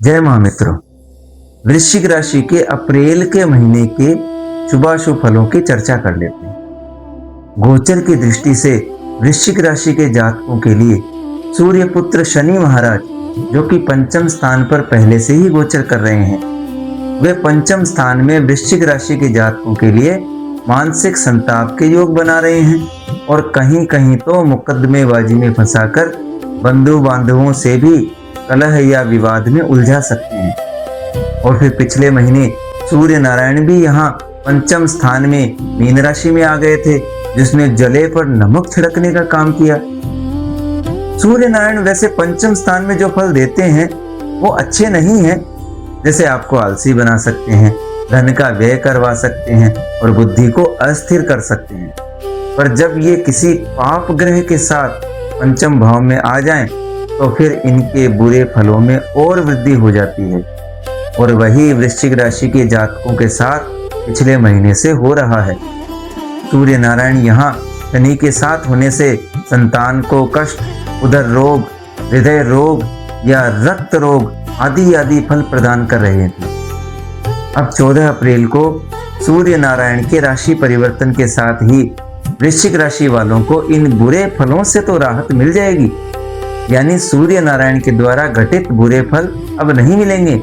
जय महामित्रों। वृश्चिक राशि के अप्रैल के महीने के शुभाशुभ फलों की चर्चा कर लेते हैं। गोचर की दृष्टि से वृश्चिक राशि के जातकों के लिए सूर्य पुत्र शनि महाराज, जो कि पंचम स्थान पर पहले से ही गोचर कर रहे हैं, वे पंचम स्थान में वृश्चिक राशि के जातकों के लिए मानसिक संताप के योग बना रहे हैं और कहीं कहीं तो मुकदमेबाजी में फंसाकर बंधु बांधवों से भी कलह या विवाद में उलझा सकते हैं। और फिर पिछले महीने सूर्य नारायण भी यहाँ पंचम स्थान में मीन राशि में आ गए थे, जिसने जले पर नमक छिड़कने का काम किया। सूर्य नारायण वैसे पंचम स्थान में जो फल देते हैं वो अच्छे नहीं हैं। जैसे आपको आलसी बना सकते हैं, धन का व्यय करवा सकते हैं और बुद्धि को अस्थिर कर सकते हैं। पर जब ये किसी पाप ग्रह के साथ पंचम भाव में आ जाएं, तो फिर इनके बुरे फलों में और वृद्धि हो जाती है। और वही वृश्चिक राशि के जातकों के साथ पिछले महीने से हो रहा है। सूर्य नारायण यहाँ शनि के साथ होने से संतान को कष्ट, उदर रोग, हृदय रोग या रक्त रोग आदि फल प्रदान कर रहे थे। अब 14 अप्रैल को सूर्य नारायण के राशि परिवर्तन के साथ ही वृश्चिक राशि वालों को इन बुरे फलों से तो राहत मिल जाएगी, यानी सूर्य नारायण के द्वारा घटित बुरे फल अब नहीं मिलेंगे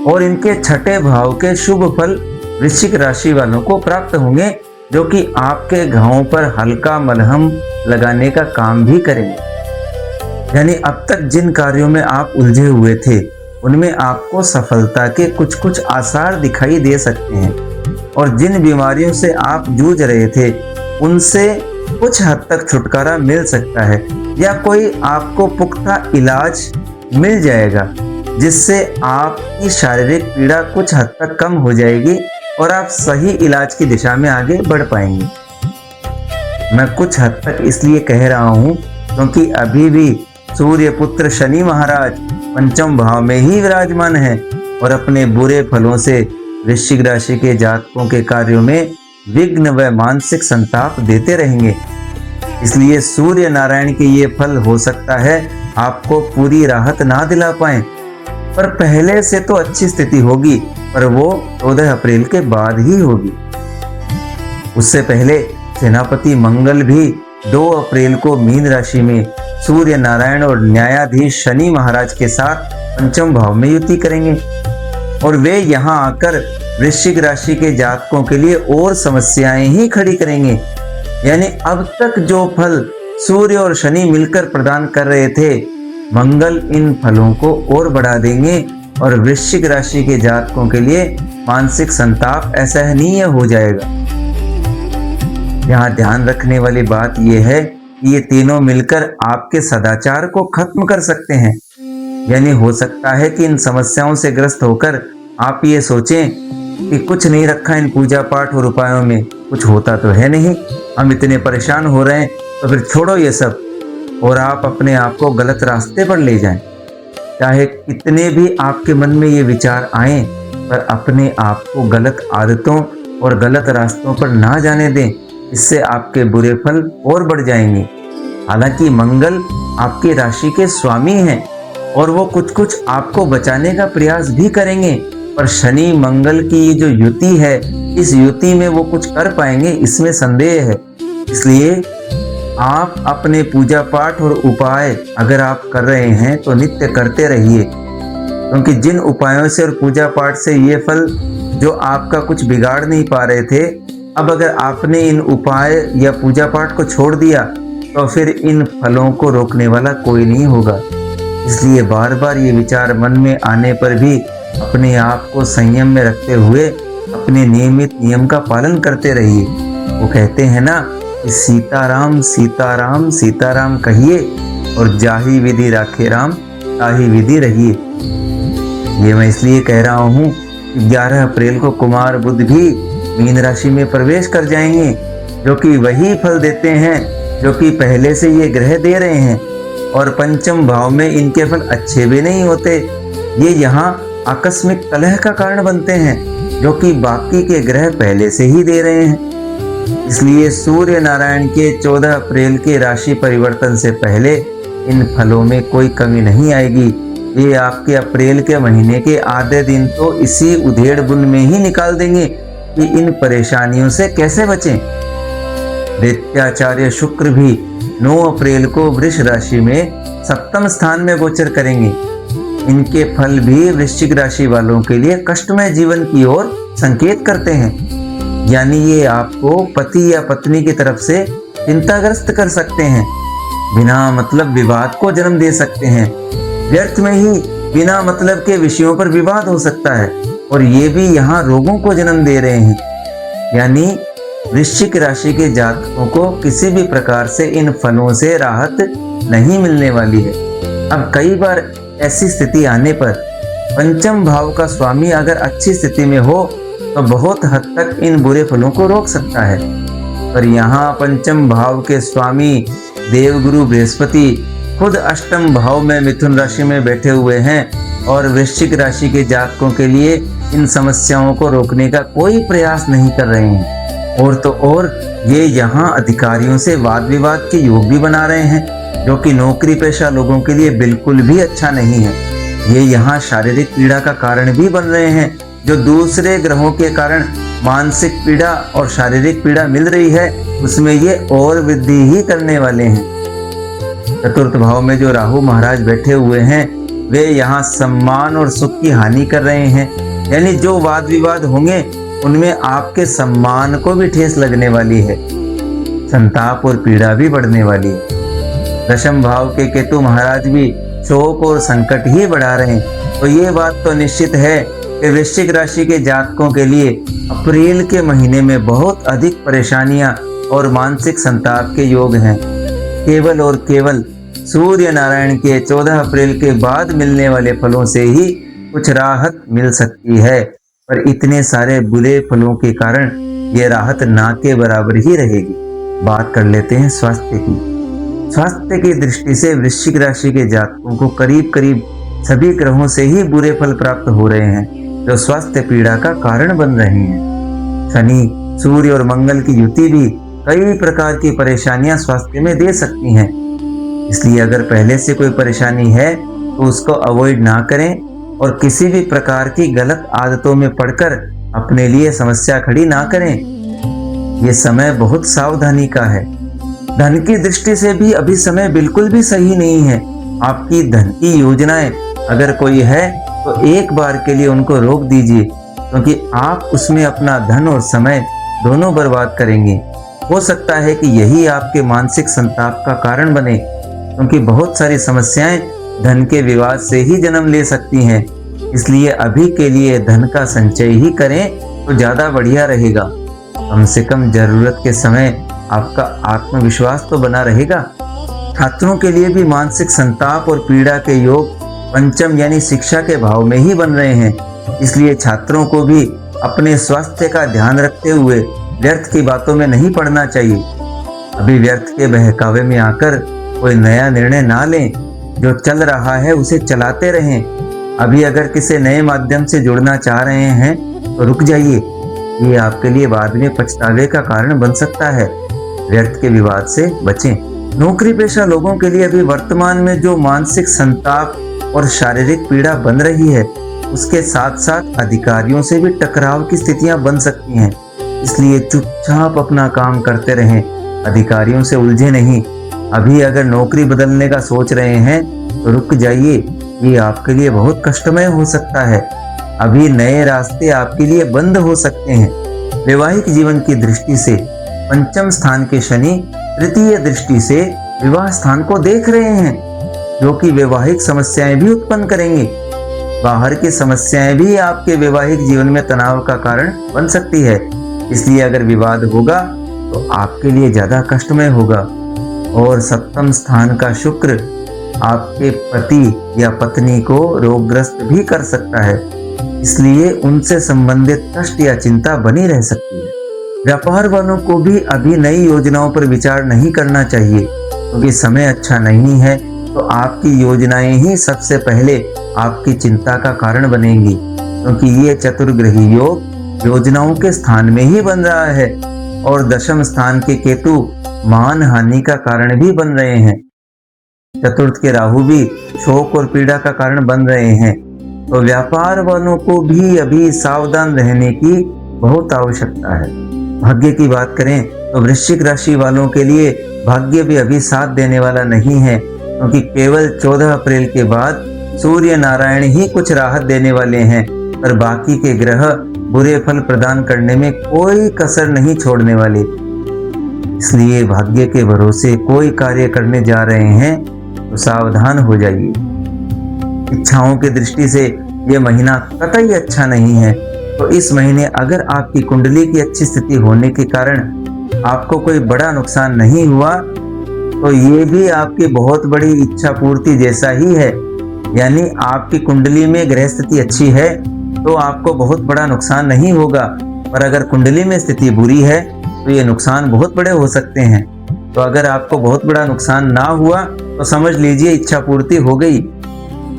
और इनके छठे भाव के शुभ फल वृश्चिक राशि वालों को प्राप्त होंगे, जो कि आपके घावों पर हल्का मलहम लगाने का काम भी करेंगे। यानी अब तक जिन कार्यों में आप उलझे हुए थे, उनमें आपको सफलता के कुछ आसार दिखाई दे सकते हैं और जिन बीमारियों से आप जूझ रहे थे, उनसे कुछ हद तक छुटकारा मिल सकता है या कोई आपको पुख्ता इलाज मिल जाएगा, जिससे आपकी शारीरिक पीड़ा कुछ हद तक कम हो जाएगी और आप सही इलाज की दिशा में आगे बढ़ पाएंगे। मैं कुछ हद तक इसलिए कह रहा हूँ क्योंकि अभी भी सूर्य पुत्र शनि महाराज पंचम भाव में ही विराजमान है और अपने बुरे फलों से वृश्चिक राशि के जातकों के कार्यों में विघ्न व मानसिक संताप देते रहेंगे। इसलिए सूर्य नारायण के ये फल हो सकता है आपको पूरी राहत ना दिला पाए, पर पहले से तो अच्छी स्थिति होगी, पर वो 14 अप्रैल के बाद ही होगी। उससे पहले सेनापति मंगल भी 2 अप्रैल को मीन राशि में सूर्य नारायण और न्यायाधीश शनि महाराज के साथ पंचम भाव में युति करेंगे और वे यहाँ आकर वृश्चिक राशि के जातकों के लिए और समस्याएं ही खड़ी करेंगे। यानी अब तक जो फल सूर्य और शनि मिलकर प्रदान कर रहे थे, मंगल इन फलों को और बढ़ा देंगे और वृश्चिक राशि के जातकों के लिए मानसिक संताप असहनीय हो जाएगा। यहाँ ध्यान रखने वाली बात यह है कि ये तीनों मिलकर आपके सदाचार को खत्म कर सकते हैं। यानी हो सकता है कि इन समस्याओं से ग्रस्त होकर आप ये सोचें कि कुछ नहीं रखा इन पूजा पाठ और उपायों में, कुछ होता तो है नहीं, हम इतने परेशान हो रहे हैं, तो फिर छोड़ो ये सब और आप अपने आप को गलत रास्ते पर ले जाएं। चाहे कितने भी आपके मन में ये विचार आए, पर अपने आप को गलत आदतों और गलत रास्तों पर ना जाने दें, इससे आपके बुरे फल और बढ़ जाएंगे। हालांकि मंगल आपकी राशि के स्वामी हैं और वो कुछ आपको बचाने का प्रयास भी करेंगे, पर शनि मंगल की ये जो युति है, इस युति में वो कुछ कर पाएंगे, इसमें संदेह है। इसलिए आप अपने पूजा पाठ और उपाय अगर आप कर रहे हैं तो नित्य करते रहिए, क्योंकि जिन उपायों से और पूजा पाठ से ये फल जो आपका कुछ बिगाड़ नहीं पा रहे थे, अब अगर आपने इन उपाय या पूजा पाठ को छोड़ दिया तो फिर इन फलों को रोकने वाला कोई नहीं होगा। इसलिए बार बार ये विचार मन में आने पर भी अपने आप को संयम में रखते हुए अपने नियमित नियम का पालन करते रहिए। वो कहते हैं ना कि सीताराम सीताराम सीताराम कहिए और जाहि विधि राखे राम ताहि विधि रहिए। ये मैं इसलिए कह रहा हूँ कि 11 अप्रैल को कुमार बुध भी मीन राशि में प्रवेश कर जाएंगे, जो कि वही फल देते हैं जो कि पहले से ये ग्रह दे रहे हैं और पंचम भाव में इनके फल अच्छे भी नहीं होते। ये यहाँ आकस्मिक कलह का कारण बनते हैं, जो कि बाकी के ग्रह पहले से ही दे रहे हैं। इसलिए सूर्य नारायण के 14 अप्रैल के राशि परिवर्तन से पहले इन फलों में कोई कमी नहीं आएगी ये आपके अप्रैल के महीने के आधे दिन तो इसी उधेड़ बुन में ही निकाल देंगे कि इन परेशानियों से कैसे बचें। दैत्याचार्य शुक्र भी 9 अप्रैल को वृष राशि में सप्तम स्थान में गोचर करेंगे। इनके फल भी वृश्चिक राशि वालों के लिए कष्टमय जीवन की ओर संकेत करते हैं, यानी ये आपको पति या पत्नी की तरफ से चिंताग्रस्त कर सकते हैं, बिना मतलब विवाद को जन्म दे सकते हैं। व्यर्थ में ही बिना मतलब के विषयों पर विवाद हो सकता है और ये भी यहाँ रोगों को जन्म दे रहे हैं। यानी वृश्चिक राशि के जातकों को किसी भी प्रकार से इन फलों से राहत नहीं मिलने वाली है। अब कई बार ऐसी स्थिति आने पर पंचम भाव का स्वामी अगर अच्छी स्थिति में हो तो बहुत हद तक इन बुरे फलों को रोक सकता है, पर यहाँ पंचम भाव के स्वामी देवगुरु बृहस्पति खुद अष्टम भाव में मिथुन राशि में बैठे हुए हैं और वृश्चिक राशि के जातकों के लिए इन समस्याओं को रोकने का कोई प्रयास नहीं कर रहे हैं। और तो और ये यहाँ अधिकारियों से वाद विवाद के योग भी बना रहे हैं, जो कि नौकरी पेशा लोगों के लिए बिल्कुल भी अच्छा नहीं है। ये यहाँ शारीरिक पीड़ा का कारण भी बन रहे हैं, जो दूसरे ग्रहों के कारण मानसिक पीड़ा और शारीरिक पीड़ा मिल रही है उसमें ये और वृद्धि ही करने वाले हैं। चतुर्थ भाव में जो राहु महाराज बैठे हुए हैं वे यहाँ सम्मान और सुख की हानि कर रहे हैं, यानी जो वाद विवाद होंगे उनमें आपके सम्मान को भी ठेस लगने वाली है, संताप और पीड़ा भी बढ़ने वाली है। दशम भाव के केतु महाराज भी शोक और संकट ही बढ़ा रहे हैं। तो ये बात तो निश्चित है कि वृश्चिक राशि के जातकों के लिए अप्रैल के महीने में बहुत अधिक परेशानियां और मानसिक संताप के योग हैं। केवल और केवल सूर्य नारायण के 14 अप्रैल के बाद मिलने वाले फलों से ही कुछ राहत मिल सकती है, पर इतने सारे बुरे फलों के कारण ये राहत ना के बराबर ही रहेगी। बात कर लेते हैं स्वास्थ्य की। स्वास्थ्य की दृष्टि से वृश्चिक राशि के जातकों को करीब करीब सभी ग्रहों से ही बुरे फल प्राप्त हो रहे हैं, जो स्वास्थ्य पीड़ा का कारण बन रहे हैं। शनि, सूर्य और मंगल की युति भी कई प्रकार की परेशानियां स्वास्थ्य में दे सकती हैं। इसलिए अगर पहले से कोई परेशानी है तो उसको अवॉइड ना करें और किसी भी प्रकार की गलत आदतों में पड़कर अपने लिए समस्या खड़ी ना करें। ये समय बहुत सावधानी का है। धन की दृष्टि से भी अभी समय बिल्कुल भी सही नहीं है। आपकी धन की योजनाएं अगर कोई है तो एक बार के लिए उनको रोक दीजिए, क्योंकि आप उसमें अपना धन और समय दोनों बर्बाद करेंगे। हो सकता है कि यही आपके मानसिक संताप का कारण बने, क्योंकि बहुत सारी समस्याएं धन के विवाद से ही जन्म ले सकती हैं। इसलिए अभी के लिए धन का संचय ही करें तो ज्यादा बढ़िया रहेगा। कम से कम जरूरत के समय आपका आत्मविश्वास तो बना रहेगा। छात्रों के लिए भी मानसिक संताप और पीड़ा के योग पंचम यानी शिक्षा के भाव में ही बन रहे हैं। इसलिए छात्रों को भी अपने स्वास्थ्य का ध्यान रखते हुए व्यर्थ की बातों में नहीं पड़ना चाहिए। अभी व्यर्थ के बहकावे में आकर कोई नया निर्णय ना लें, जो चल रहा है उसे चलाते रहें। अभी अगर किसी नए माध्यम से जुड़ना चाह रहे हैं तो रुक जाइए, ये आपके लिए बाद में पछतावे का कारण बन सकता है। व्यर्थ के विवाद से बचें। नौकरी पेशा लोगों के लिए अभी वर्तमान में जो मानसिक संताप और शारीरिक पीड़ा बन रही है, उसके साथ साथ अधिकारियों से भी टकराव की स्थितियां बन सकती हैं। इसलिए चुपचाप अपना काम करते रहें, अधिकारियों से उलझे नहीं। अभी अगर नौकरी बदलने का सोच रहे हैं तो रुक जाइए, ये आपके लिए बहुत कष्टमय हो सकता है। अभी नए रास्ते आपके लिए बंद हो सकते हैं। वैवाहिक जीवन की दृष्टि से पंचम स्थान के शनि तृतीय दृष्टि से विवाह स्थान को देख रहे हैं, जो कि वैवाहिक समस्याएं भी उत्पन्न करेंगे। बाहर की समस्याएं भी आपके वैवाहिक जीवन में तनाव का कारण बन सकती है। इसलिए अगर विवाद होगा तो आपके लिए ज्यादा कष्टमय होगा। और सप्तम स्थान का शुक्र आपके पति या पत्नी को रोगग्रस्त भी कर सकता है, इसलिए उनसे संबंधित कष्ट या चिंता बनी रह सकती है। व्यापार वालों को भी अभी नई योजनाओं पर विचार नहीं करना चाहिए, क्योंकि समय अच्छा नहीं है। तो आपकी योजनाएं ही सबसे पहले आपकी चिंता का कारण बनेंगी, क्योंकि ये चतुर्ग्रही योग योजनाओं के स्थान में ही बन रहा है और दशम स्थान के केतु मान हानि का कारण भी बन रहे हैं। चतुर्थ के राहु भी शोक और पीड़ा का कारण बन रहे हैं, तो व्यापार वालों को भी अभी सावधान रहने की बहुत आवश्यकता है। भाग्य की बात करें तो वृश्चिक राशि वालों के लिए भाग्य भी अभी साथ देने वाला नहीं है, क्योंकि केवल 14 अप्रैल के बाद सूर्य नारायण ही कुछ राहत देने वाले हैं, पर बाकी के ग्रह बुरे फल प्रदान करने में कोई कसर नहीं छोड़ने वाले। इसलिए भाग्य के भरोसे कोई कार्य करने जा रहे हैं तो सावधान हो जाइए। इच्छाओं की दृष्टि से ये महीना कतई अच्छा नहीं है, तो इस महीने अगर आपकी कुंडली की अच्छी स्थिति होने के कारण आपको कोई बड़ा नुकसान नहीं हुआ, तो ये भी आपकी बहुत बड़ी इच्छा पूर्ति जैसा ही है। यानी आपकी कुंडली में ग्रह स्थिति अच्छी है तो आपको बहुत बड़ा नुकसान नहीं होगा, पर अगर कुंडली में स्थिति बुरी है तो ये नुकसान बहुत बड़े हो सकते हैं। तो अगर आपको बहुत बड़ा नुकसान ना हुआ तो समझ लीजिए इच्छा पूर्ति हो गई।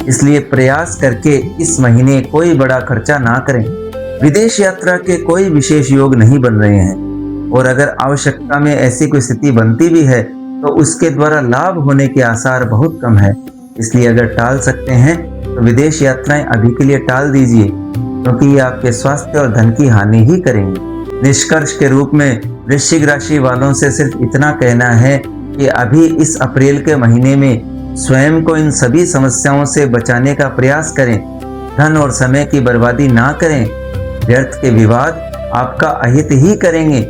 इसलिए प्रयास करके इस महीने कोई बड़ा खर्चा ना करें। विदेश यात्रा के कोई विशेष योग नहीं बन रहे हैं, और अगर आवश्यकता में ऐसी कोई स्थिति बनती भी है तो उसके द्वारा लाभ होने के आसार बहुत कम है। इसलिए अगर टाल सकते हैं तो विदेश यात्राएं अभी के लिए टाल दीजिए, क्योंकि ये आपके स्वास्थ्य और धन की हानि ही करेंगे। निष्कर्ष के रूप में वृश्चिक राशि वालों से सिर्फ इतना कहना है कि अभी इस अप्रैल के महीने में स्वयं को इन सभी समस्याओं से बचाने का प्रयास करें। धन और समय की बर्बादी ना करें। व्यर्थ के विवाद आपका अहित ही करेंगे।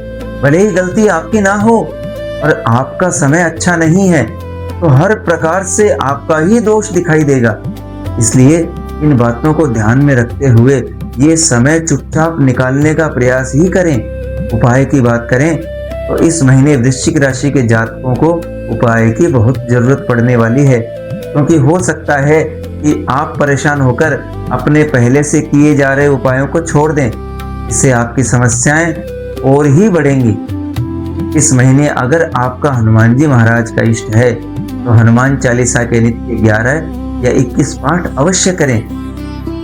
भले ही गलती आपकी ना हो और आपका समय अच्छा नहीं है तो हर प्रकार से आपका ही दोष दिखाई देगा। इसलिए इन बातों को ध्यान में रखते हुए ये समय चुपचाप निकालने का प्रयास ही करें। उपाय की बात करें तो इस महीने वृश्चिक राशि के जातकों को उपाय की बहुत जरूरत पड़ने वाली है, क्योंकि हो सकता है कि आप परेशान होकर अपने पहले से किए जा रहे उपायों को छोड़ दें। इससे आपकी समस्याएं और ही बढ़ेंगी। इस महीने अगर आपका हनुमान जी महाराज का इष्ट है तो हनुमान चालीसा के नित्य 11 या 21 पाठ अवश्य करें।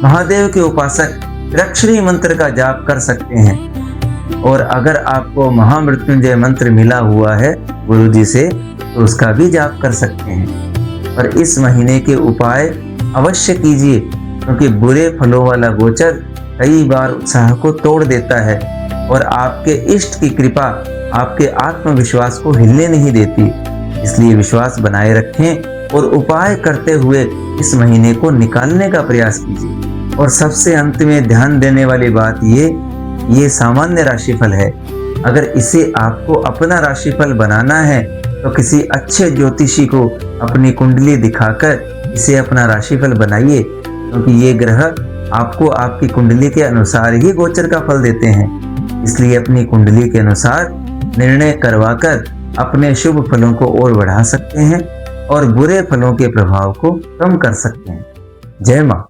महादेव के उपासक त्र्यक्षरी मंत्र का जाप कर सकते हैं, और अगर आपको महामृत्युंजय मंत्र मिला हुआ है गुरु जी से तो उसका भी जाप कर सकते हैं। पर इस महीने के उपाय अवश्य कीजिए, क्योंकि बुरे फलों वाला गोचर कई बार उत्साह को तोड़ देता है और आपके इष्ट की कृपा आपके आत्मविश्वास को हिलने नहीं देती। इसलिए विश्वास बनाए रखें और उपाय करते हुए इस महीने को निकालने का प्रयास कीजिए। और सबसे अंत में ध्यान देने वाली बात ये सामान्य राशिफल है। अगर इसे आपको अपना राशिफल बनाना है तो किसी अच्छे ज्योतिषी को अपनी कुंडली दिखाकर इसे अपना राशिफल बनाइए, क्योंकि ये ग्रह आपको आपकी कुंडली के अनुसार ही गोचर का फल देते हैं। इसलिए अपनी कुंडली के अनुसार निर्णय करवाकर अपने शुभ फलों को और बढ़ा सकते हैं और बुरे फलों के प्रभाव को कम कर सकते हैं। जय मां।